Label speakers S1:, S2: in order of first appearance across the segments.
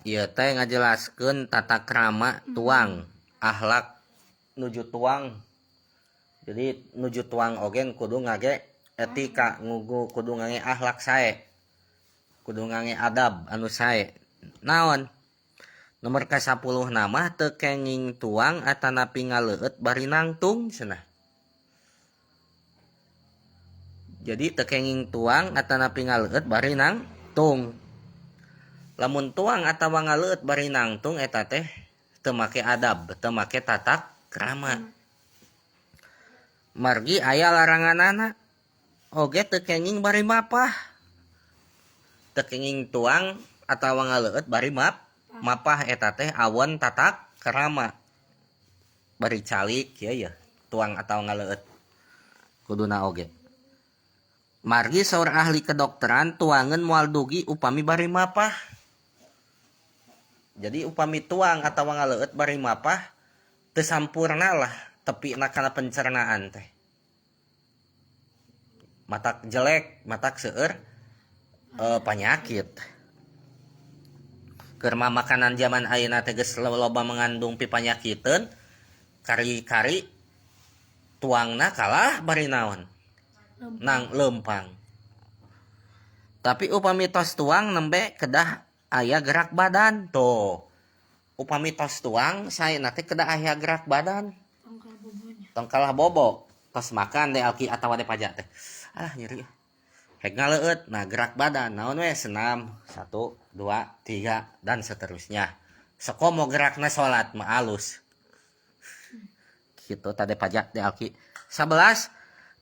S1: Ieu teh ngajelaskeun tata krama tuang, akhlak nuju tuang. Jadi nuju tuang ogen kudu ngage etika, kudu ngage akhlak sae. Kudu ngage adab anu sae. Naon? Nomor ke-10 nama teu kenging tuang atanapi ngaleueut bari nangtung cenah. Jadi teu kenging tuang atanapi ngaleueut bari nangtung. Lamun tuang atawa ngaleueut bari nangtung eta teh teu make adab, teu make tata krama. Margi aya laranganana oge teu kenging bari mapah. Teu kenging tuang atawa ngaleueut bari mapah eta teh awon tata krama. Bari calik ya tuang atawa ngaleueut kuduna oge. Margi saur ahli kedokteran tuangeun moal dugi upami bari mapah. Jadi upami tuang atawa ngaleueut bari mapah teu sampurna lah tepina kana pencernaan teh. Matak jelek, matak seueur panyakit. Keur makanan zaman ayeuna teh geus loba mengandung pipanyakiteun, kari-kari tuangna kalah bari naon? Nang lempang. Tapi upami tos tuang nembe kedah aya gerak badan tuh. Upami tos tuang saena teh kedah aya gerak badan. Tongkalah bobo. Tos makan deh alki atawa de pajak teh. Alah nyeri. Hek ngaleueut, nah gerak badan. Naon we senam 1, 2, 3 dan seterusnya. Sekomo gerakna salat mah alus. Kitu tade pajak de alki. 11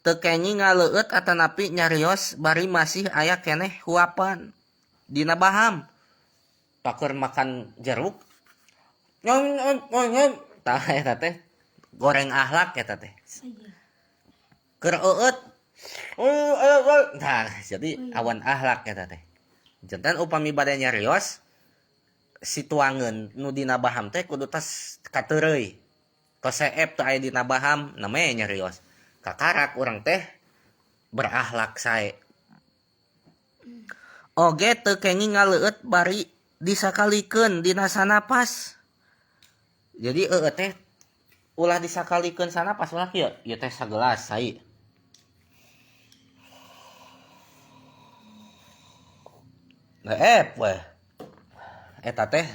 S1: teu kenging ngaleueut atanapi nyarios bari masih aya keneh huapan dina baham. Pakur makan jeruk tah eta teh goreng akhlak eta teh keur eueut nah jadi awan akhlak eta teh janten upami bade nyarios si tuangeun nu dina baham teh kudu tos kateureuy tos seep teu aya dina baham name nyarios kakarak urang teh berakhlak sae oge teu kenging ngaleueut bari disakalikeun dina sanapas. Jadi teh ulah disakalikeun sanapas ulah kieu. Ieu teh sagelas sai. We. Eta teh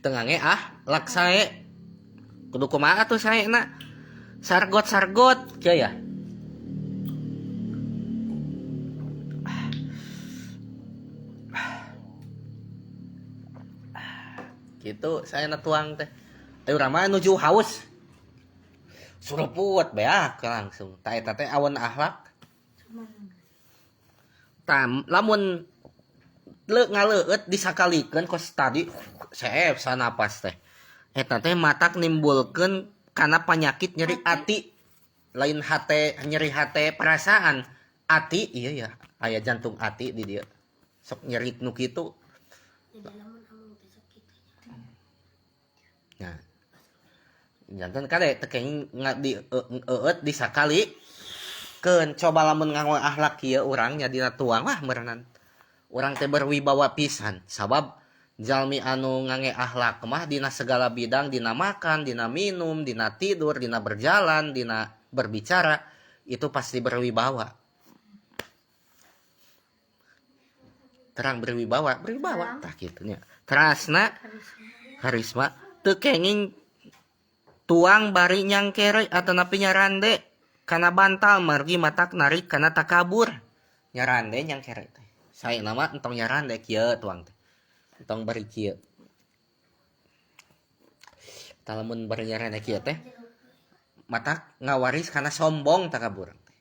S1: teu ngange akhlak sae. Kudu kumaha atuh saena? Sargot-sargot kieu ya. Gitu saya tuang teh urang mah nuju haus suruput beak langsung ta eta teh awan akhlak tam lamun ngaleueut disakalikeun kos tadi saep sanapas teh eta teh matak nimbulkeun kana panyakit nyeri ati lain hate nyeri hate perasaan ati iya ya aya jantung ati di dieu sok nyeri nu kitu. Nah, jantan kade tekeng di eueut disakali keun coba lamun nganggo akhlak kieu urang nya dina tuang wah meureunan urang teh berwibawa pisan sabab jalmi anu ngange akhlak mah dina segala bidang dina makan, dina minum, dina tidur, dina berjalan, dina berbicara itu pasti berwibawa. Terang berwibawa tah kitu nya. Terasna karisma teu kenging tuang bari nyangkere atanapi nyarande kana bantal margi matak narik kana takabur nyarande nyangkere teh saena mah entong nyarande kieu tuang teh entong bari kieu tah lamun bari nyarande kieu teh matak ngawaris kana sombong takabur teh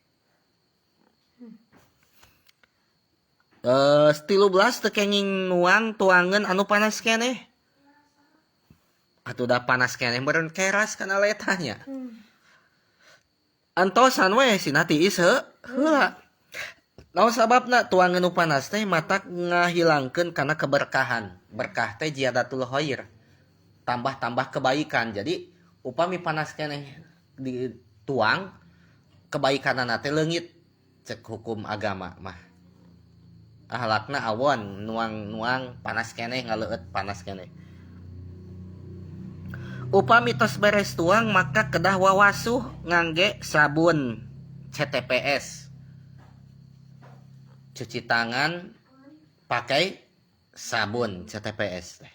S1: 13 teu kenging nuang tuangeun anu panas keneh. Atuh da panas keneh meureun keras kana letanya. Antosan we sina tiis heula. Naon sababna tuangeun nu panas teh matak ngahilangkeun kana keberkahan. Berkah teh ziyadatul khair. Tambah-tambah kebaikan. Jadi upami panas keneh di tuang kebaikanana teh leungit cek hukum agama mah. ahlakna awon nuang panas keneh ngaleueut panas keneh. Upami tos beres tuang maka kedah wawasuh ngangge sabun CTPS. Cuci tangan pakai sabun CTPS teh.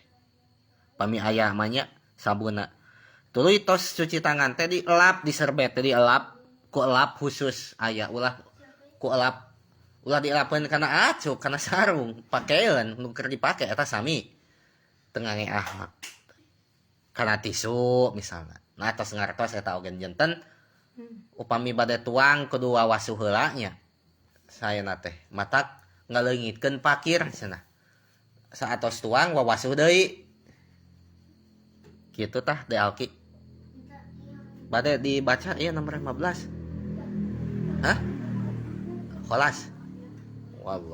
S1: Pami aya mah nya sabunna. Tuluy tos cuci tangan teh dielap diserbet teh dielap ku elap khusus aya ulah ku elap ulah dielapeun kana acuk kana sarung pakeun nu keur dipake eta sami teu ngange ahlak. Kana tisu misalnya. Nah tos ngartos eta oge janten upami bade tuang kudu wawasuh heula nya. Sayeuna teh matak ngaleungitkeun pakir cenah. Saatos tuang wawasuh deui. Kitu tah De Alki. Bade dibaca ieu nomor 15. Hah? Kholas. Wallah.